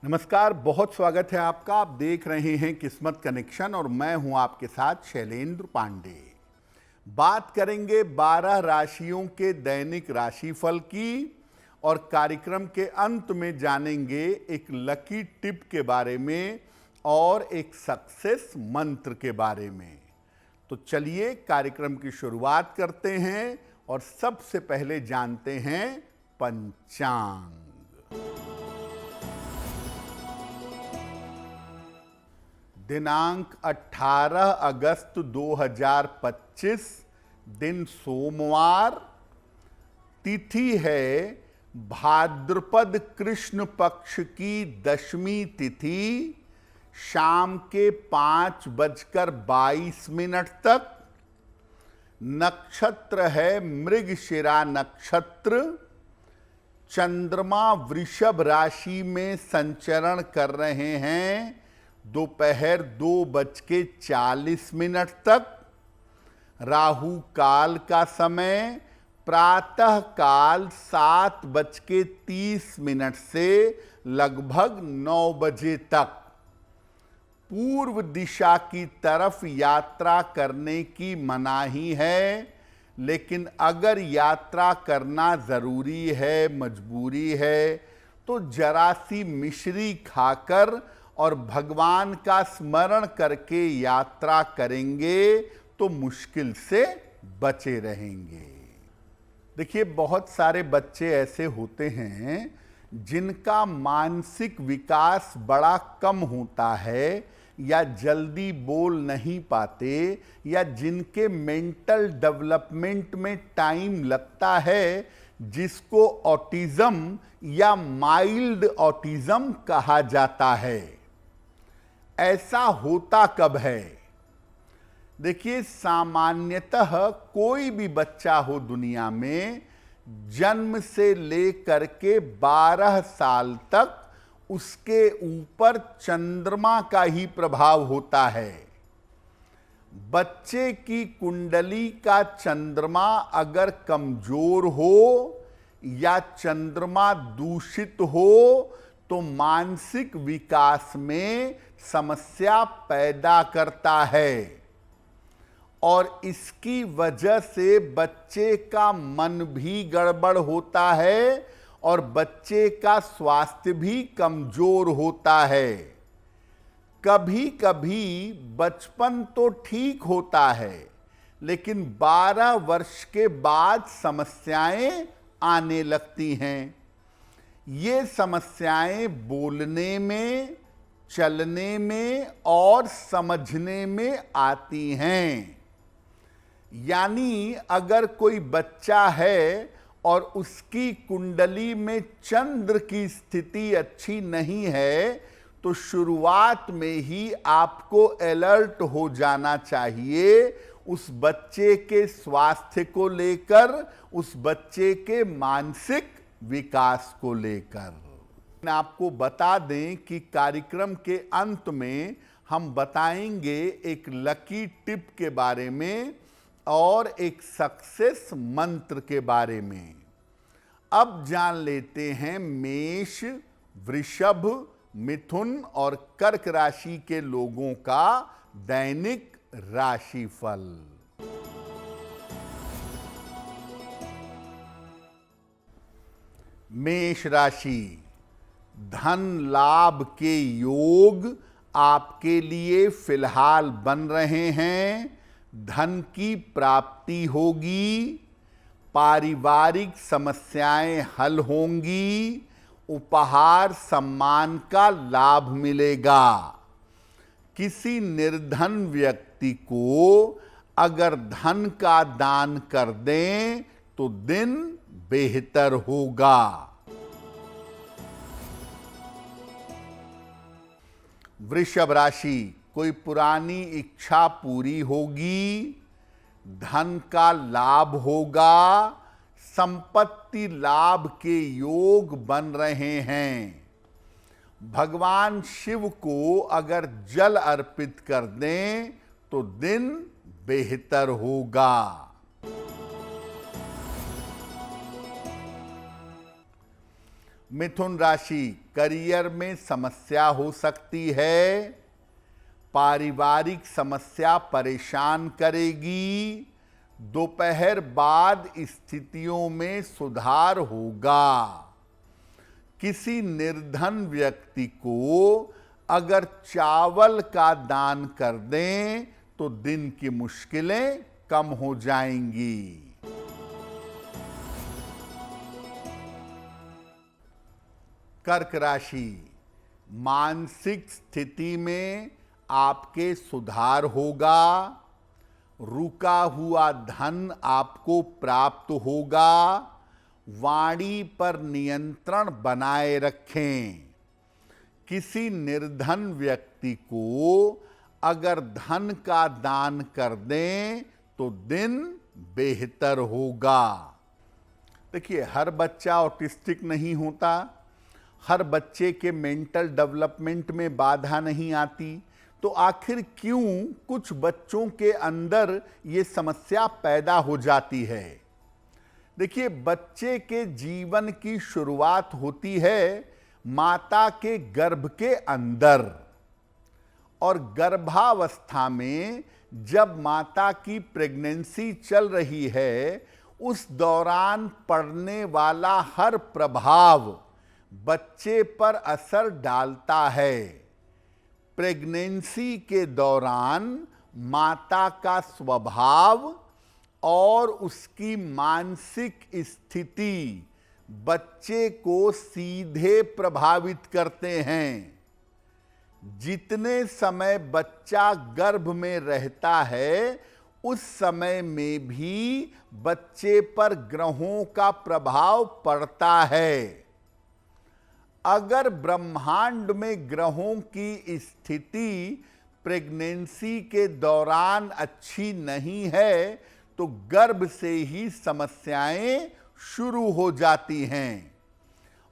नमस्कार, बहुत स्वागत है आपका। आप देख रहे हैं किस्मत कनेक्शन और मैं हूं आपके साथ शैलेंद्र पांडे। बात करेंगे 12 राशियों के दैनिक राशिफल की और कार्यक्रम के अंत में जानेंगे एक लकी टिप के बारे में और एक सक्सेस मंत्र के बारे में। तो चलिए कार्यक्रम की शुरुआत करते हैं और सबसे पहले जानते हैं पंचांग। दिनांक 18 अगस्त 2025, दिन सोमवार, तिथि है भाद्रपद कृष्ण पक्ष की दशमी तिथि, शाम के 5:22 तक। नक्षत्र है मृगशिरा नक्षत्र। चंद्रमा वृषभ राशि में संचरण कर रहे हैं दोपहर 2:40 तक। राहु काल का समय प्रातः काल 7:30 से लगभग 9 बजे तक। पूर्व दिशा की तरफ यात्रा करने की मनाही है, लेकिन अगर यात्रा करना जरूरी है, मजबूरी है, तो जरा सी मिश्री खाकर और भगवान का स्मरण करके यात्रा करेंगे तो मुश्किल से बचे रहेंगे। देखिए, बहुत सारे बच्चे ऐसे होते हैं जिनका मानसिक विकास बड़ा कम होता है, या जल्दी बोल नहीं पाते, या जिनके मेंटल डेवलपमेंट में टाइम लगता है, जिसको ऑटिज्म या माइल्ड ऑटिज्म कहा जाता है। ऐसा होता कब है? देखिए, सामान्यतः कोई भी बच्चा हो दुनिया में, जन्म से लेकर के 12 साल तक उसके ऊपर चंद्रमा का ही प्रभाव होता है। बच्चे की कुंडली का चंद्रमा अगर कमजोर हो या चंद्रमा दूषित हो तो मानसिक विकास में समस्या पैदा करता है, और इसकी वजह से बच्चे का मन भी गड़बड़ होता है और बच्चे का स्वास्थ्य भी कमजोर होता है। कभी कभी बचपन तो ठीक होता है, लेकिन 12 वर्ष के बाद समस्याएं आने लगती हैं। ये समस्याएं बोलने में, चलने में और समझने में आती हैं। यानी अगर कोई बच्चा है और उसकी कुंडली में चंद्र की स्थिति अच्छी नहीं है, तो शुरुआत में ही आपको अलर्ट हो जाना चाहिए उस बच्चे के स्वास्थ्य को लेकर, उस बच्चे के मानसिक विकास को लेकर। आपको बता दें कि कार्यक्रम के अंत में हम बताएंगे एक लकी टिप के बारे में और एक सक्सेस मंत्र के बारे में। अब जान लेते हैं मेष, वृषभ, मिथुन और कर्क राशि के लोगों का दैनिक राशिफल। मेष राशि, धन लाभ के योग आपके लिए फिलहाल बन रहे हैं। धन की प्राप्ति होगी, पारिवारिक समस्याएं हल होंगी, उपहार सम्मान का लाभ मिलेगा। किसी निर्धन व्यक्ति को अगर धन का दान कर दें तो दिन बेहतर होगा। वृषभ राशि, कोई पुरानी इच्छा पूरी होगी, धन का लाभ होगा, संपत्ति लाभ के योग बन रहे हैं। भगवान शिव को अगर जल अर्पित कर दें तो दिन बेहतर होगा। मिथुन राशि, करियर में समस्या हो सकती है। पारिवारिक समस्या परेशान करेगी। दोपहर बाद स्थितियों में सुधार होगा। किसी निर्धन व्यक्ति को अगर चावल का दान कर दें तो दिन की मुश्किलें कम हो जाएंगी। कर्क राशि, मानसिक स्थिति में आपके सुधार होगा। रुका हुआ धन आपको प्राप्त होगा। वाणी पर नियंत्रण बनाए रखें। किसी निर्धन व्यक्ति को अगर धन का दान कर दें तो दिन बेहतर होगा। देखिए, हर बच्चा ऑटिस्टिक नहीं होता, हर बच्चे के मेंटल डेवलपमेंट में बाधा नहीं आती, तो आखिर क्यों कुछ बच्चों के अंदर ये समस्या पैदा हो जाती है। देखिए, बच्चे के जीवन की शुरुआत होती है माता के गर्भ के अंदर, और गर्भावस्था में जब माता की प्रेगनेंसी चल रही है, उस दौरान पड़ने वाला हर प्रभाव बच्चे पर असर डालता है। प्रेगनेंसी के दौरान माता का स्वभाव और उसकी मानसिक स्थिति बच्चे को सीधे प्रभावित करते हैं। जितने समय बच्चा गर्भ में रहता है, उस समय में भी बच्चे पर ग्रहों का प्रभाव पड़ता है। अगर ब्रह्मांड में ग्रहों की स्थिति प्रेगनेंसी के दौरान अच्छी नहीं है, तो गर्भ से ही समस्याएं शुरू हो जाती हैं,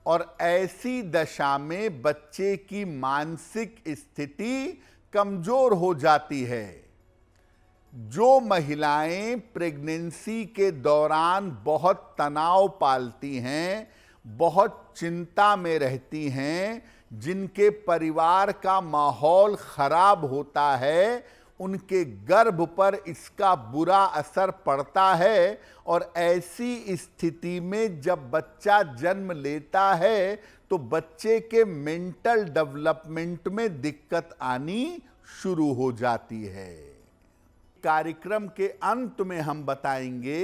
और ऐसी दशा में बच्चे की मानसिक स्थिति कमजोर हो जाती है। जो महिलाएं प्रेगनेंसी के दौरान बहुत तनाव पालती हैं, बहुत चिंता में रहती हैं, जिनके परिवार का माहौल खराब होता है, उनके गर्भ पर इसका बुरा असर पड़ता है, और ऐसी स्थिति में जब बच्चा जन्म लेता है तो बच्चे के मेंटल डेवलपमेंट में दिक्कत आनी शुरू हो जाती है। कार्यक्रम के अंत में हम बताएंगे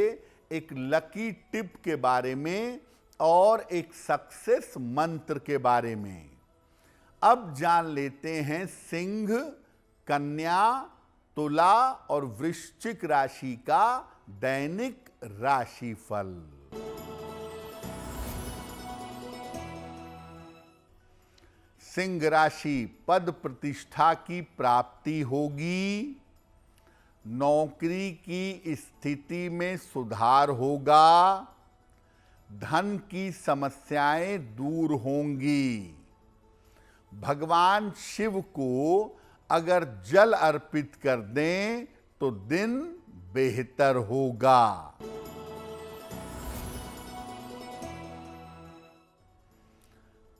एक लकी टिप के बारे में और एक सक्सेस मंत्र के बारे में। अब जान लेते हैं सिंह, कन्या, तुला और वृश्चिक राशि का दैनिक राशिफल। सिंह राशि, पद प्रतिष्ठा की प्राप्ति होगी। नौकरी की स्थिति में सुधार होगा। धन की समस्याएं दूर होंगी। भगवान शिव को अगर जल अर्पित कर दें तो दिन बेहतर होगा।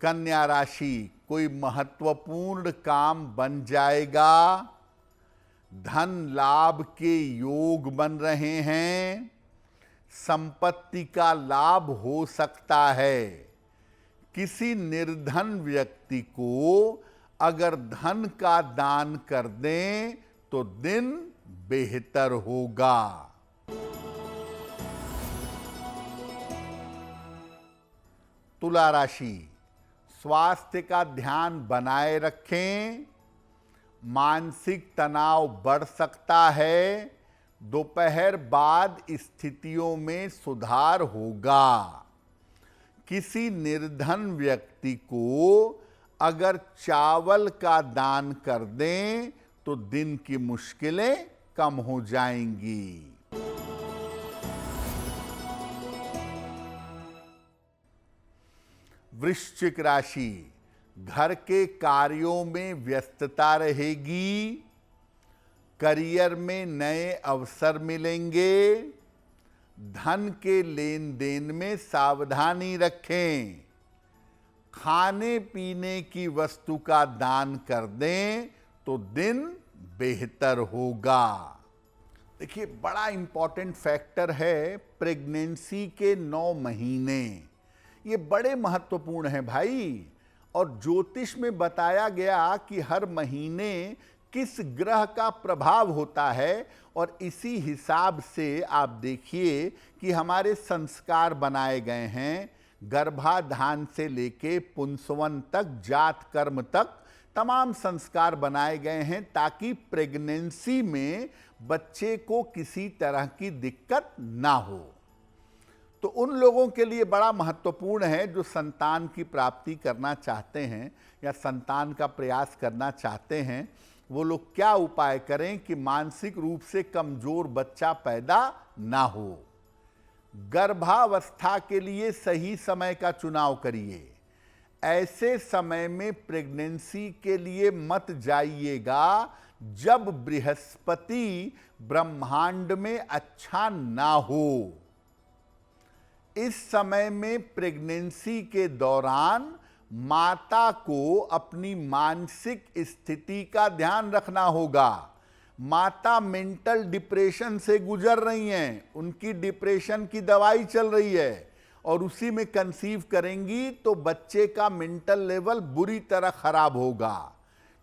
कन्या राशि, कोई महत्वपूर्ण काम बन जाएगा। धन लाभ के योग बन रहे हैं। संपत्ति का लाभ हो सकता है। किसी निर्धन व्यक्ति को अगर धन का दान कर दें तो दिन बेहतर होगा। तुला राशि, स्वास्थ्य का ध्यान बनाए रखें। मानसिक तनाव बढ़ सकता है। दोपहर बाद स्थितियों में सुधार होगा। किसी निर्धन व्यक्ति को अगर चावल का दान कर दें तो दिन की मुश्किलें कम हो जाएंगी। वृश्चिक राशि, घर के कार्यों में व्यस्तता रहेगी। करियर में नए अवसर मिलेंगे। धन के लेन देन में सावधानी रखें। खाने पीने की वस्तु का दान कर दें तो दिन बेहतर होगा। देखिए, बड़ा इंपॉर्टेंट फैक्टर है प्रेगनेंसी के 9 महीने। ये बड़े महत्वपूर्ण हैं भाई। और ज्योतिष में बताया गया कि हर महीने किस ग्रह का प्रभाव होता है, और इसी हिसाब से आप देखिए कि हमारे संस्कार बनाए गए हैं। गर्भाधान से लेके पुंसवन तक, जात कर्म तक तमाम संस्कार बनाए गए हैं ताकि प्रेगनेंसी में बच्चे को किसी तरह की दिक्कत ना हो। तो उन लोगों के लिए बड़ा महत्वपूर्ण है जो संतान की प्राप्ति करना चाहते हैं या संतान का प्रयास करना चाहते हैं। वो लोग क्या उपाय करें कि मानसिक रूप से कमजोर बच्चा पैदा ना हो। गर्भावस्था के लिए सही समय का चुनाव करिए। ऐसे समय में प्रेगनेंसी के लिए मत जाइएगा जब बृहस्पति ब्रह्मांड में अच्छा ना हो। इस समय में प्रेगनेंसी के दौरान माता को अपनी मानसिक स्थिति का ध्यान रखना होगा। माता मेंटल डिप्रेशन से गुजर रही हैं, उनकी डिप्रेशन की दवाई चल रही है और उसी में कंसीव करेंगी तो बच्चे का मेंटल लेवल बुरी तरह खराब होगा।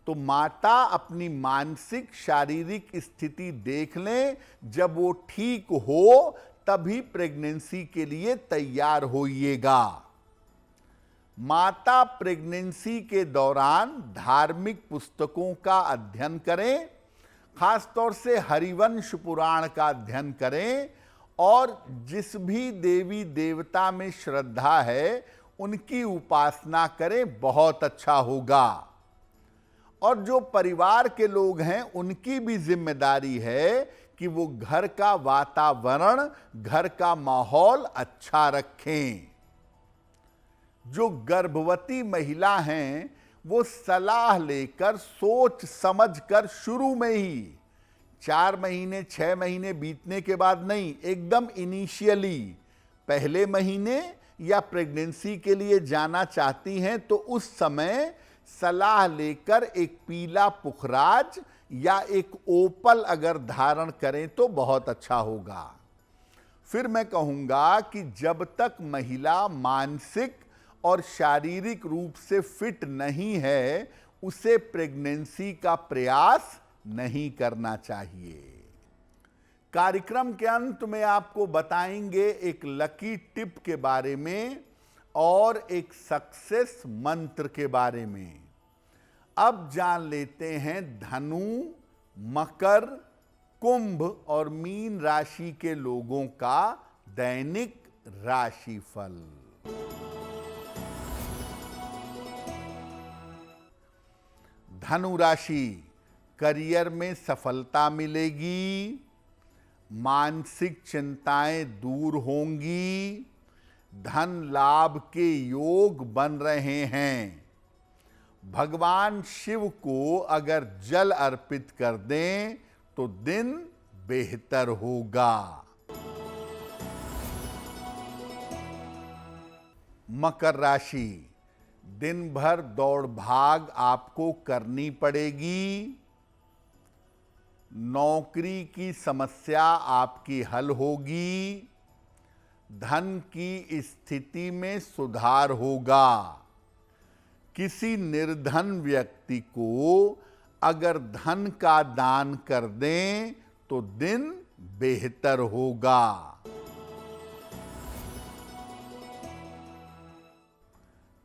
तो माता अपनी मानसिक शारीरिक स्थिति देख लें, जब वो ठीक हो तभी प्रेगनेंसी के लिए तैयार होइएगा। माता प्रेगनेंसी के दौरान धार्मिक पुस्तकों का अध्ययन करें, खासतौर से हरिवंश पुराण का अध्ययन करें, और जिस भी देवी देवता में श्रद्धा है उनकी उपासना करें, बहुत अच्छा होगा। और जो परिवार के लोग हैं उनकी भी जिम्मेदारी है कि वो घर का वातावरण, घर का माहौल अच्छा रखें। जो गर्भवती महिला हैं वो सलाह लेकर, सोच समझकर शुरू में ही, 4 महीने 6 महीने बीतने के बाद नहीं, एकदम इनिशियली पहले महीने या प्रेगनेंसी के लिए जाना चाहती हैं तो उस समय सलाह लेकर एक पीला पुखराज या एक ओपल अगर धारण करें तो बहुत अच्छा होगा। फिर मैं कहूंगा कि जब तक महिला मानसिक और शारीरिक रूप से फिट नहीं है उसे प्रेगनेंसी का प्रयास नहीं करना चाहिए। कार्यक्रम के अंत में आपको बताएंगे एक लकी टिप के बारे में और एक सक्सेस मंत्र के बारे में। अब जान लेते हैं धनु, मकर, कुंभ और मीन राशि के लोगों का दैनिक राशिफल। धनु राशि, करियर में सफलता मिलेगी, मानसिक चिंताएं दूर होंगी, धन लाभ के योग बन रहे हैं। भगवान शिव को अगर जल अर्पित कर दें तो दिन बेहतर होगा। मकर राशि, दिन भर दौड़ भाग आपको करनी पड़ेगी। नौकरी की समस्या आपकी हल होगी, धन की स्थिति में सुधार होगा। किसी निर्धन व्यक्ति को अगर धन का दान कर दें तो दिन बेहतर होगा।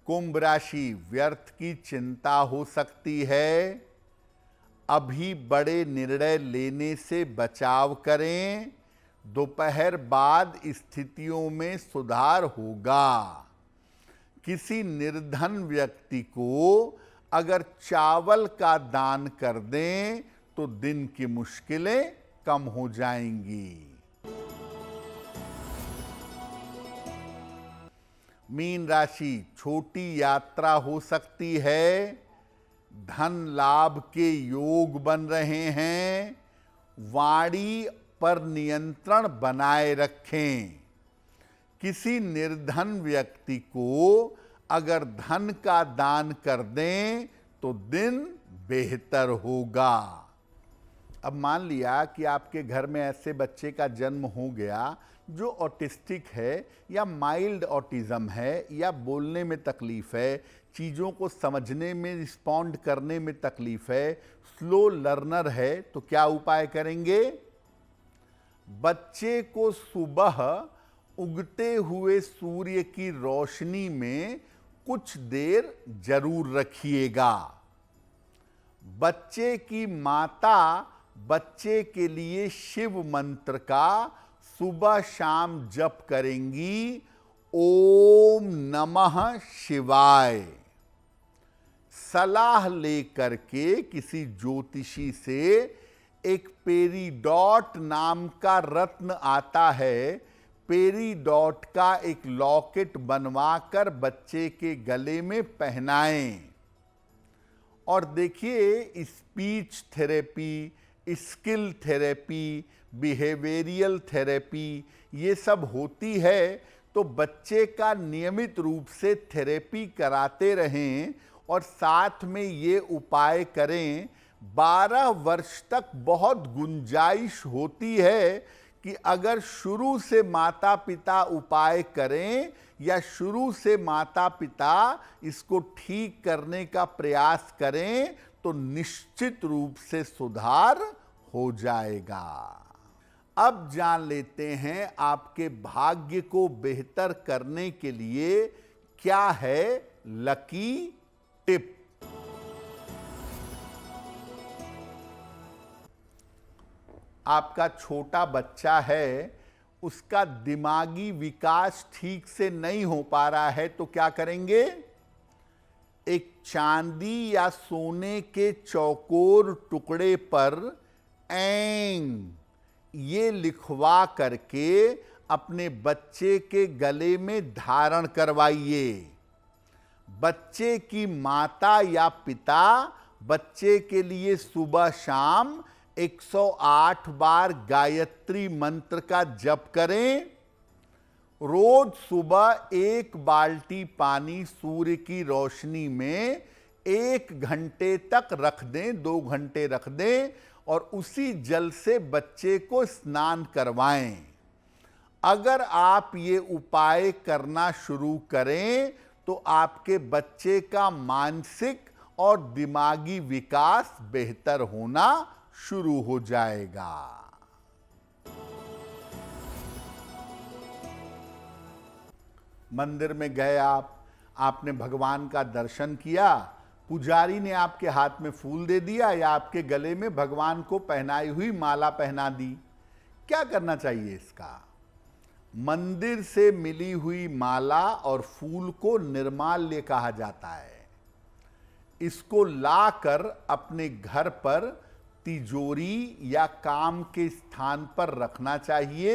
कुंभ राशि, व्यर्थ की चिंता हो सकती है, अभी बड़े निर्णय लेने से बचाव करें, दोपहर बाद स्थितियों में सुधार होगा। किसी निर्धन व्यक्ति को अगर चावल का दान कर दें तो दिन की मुश्किलें कम हो जाएंगी। मीन राशि, छोटी यात्रा हो सकती है, धन लाभ के योग बन रहे हैं, वाणी पर नियंत्रण बनाए रखें। किसी निर्धन व्यक्ति को अगर धन का दान कर दें तो दिन बेहतर होगा। अब मान लिया कि आपके घर में ऐसे बच्चे का जन्म हो गया जो ऑटिस्टिक है या माइल्ड ऑटिज्म है या बोलने में तकलीफ है, चीज़ों को समझने में, रिस्पॉन्ड करने में तकलीफ है, स्लो लर्नर है, तो क्या उपाय करेंगे? बच्चे को सुबह उगते हुए सूर्य की रोशनी में कुछ देर जरूर रखिएगा। बच्चे की माता बच्चे के लिए शिव मंत्र का सुबह शाम जप करेंगी, ओम नमः शिवाय। सलाह लेकर के किसी ज्योतिषी से एक पेरीडॉट नाम का रत्न आता है, पेरीडॉट का एक लॉकेट बनवाकर बच्चे के गले में पहनाएं। और देखिए, speech therapy, skill therapy, behavioural therapy ये सब होती है, तो बच्चे का नियमित रूप से थेरेपी कराते रहें और साथ में ये उपाय करें। 12 वर्ष तक बहुत गुंजाइश होती है कि अगर शुरू से माता पिता उपाय करें या शुरू से माता पिता इसको ठीक करने का प्रयास करें तो निश्चित रूप से सुधार हो जाएगा। अब जान लेते हैं आपके भाग्य को बेहतर करने के लिए क्या है लकी टिप। आपका छोटा बच्चा है, उसका दिमागी विकास ठीक से नहीं हो पा रहा है, तो क्या करेंगे? एक चांदी या सोने के चौकोर टुकड़े पर एंग ये लिखवा करके अपने बच्चे के गले में धारण करवाइए। बच्चे की माता या पिता बच्चे के लिए सुबह शाम 108 बार गायत्री मंत्र का जप करें। रोज सुबह 1 बाल्टी पानी सूर्य की रोशनी में 1 घंटे तक रख दें, 2 घंटे रख दें और उसी जल से बच्चे को स्नान करवाएं। अगर आप ये उपाय करना शुरू करें तो आपके बच्चे का मानसिक और दिमागी विकास बेहतर होना शुरू हो जाएगा। मंदिर में गए आपने भगवान का दर्शन किया, पुजारी ने आपके हाथ में फूल दे दिया या आपके गले में भगवान को पहनाई हुई माला पहना दी। क्या करना चाहिए इसका? मंदिर से मिली हुई माला और फूल को निर्माल्य कहा जाता है। इसको लाकर अपने घर पर तिजोरी या काम के स्थान पर रखना चाहिए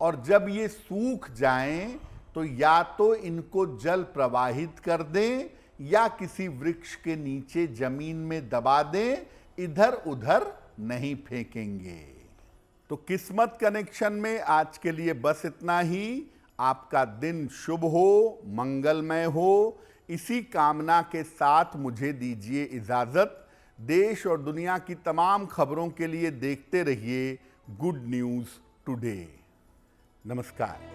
और जब ये सूख जाएं तो या तो इनको जल प्रवाहित कर दें या किसी वृक्ष के नीचे जमीन में दबा दें, इधर उधर नहीं फेंकेंगे। तो किस्मत कनेक्शन में आज के लिए बस इतना ही। आपका दिन शुभ हो, मंगलमय हो, इसी कामना के साथ मुझे दीजिए इजाजत। देश और दुनिया की तमाम खबरों के लिए देखते रहिए गुड न्यूज टुडे। नमस्कार।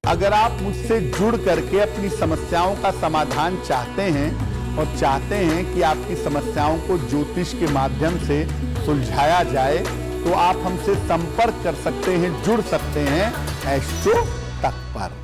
अगर आप मुझसे जुड़ करके अपनी समस्याओं का समाधान चाहते हैं और चाहते हैं कि आपकी समस्याओं को ज्योतिष के माध्यम से सुलझाया जाए तो आप हमसे संपर्क कर सकते हैं, जुड़ सकते हैं एस्ट्रो तक पर।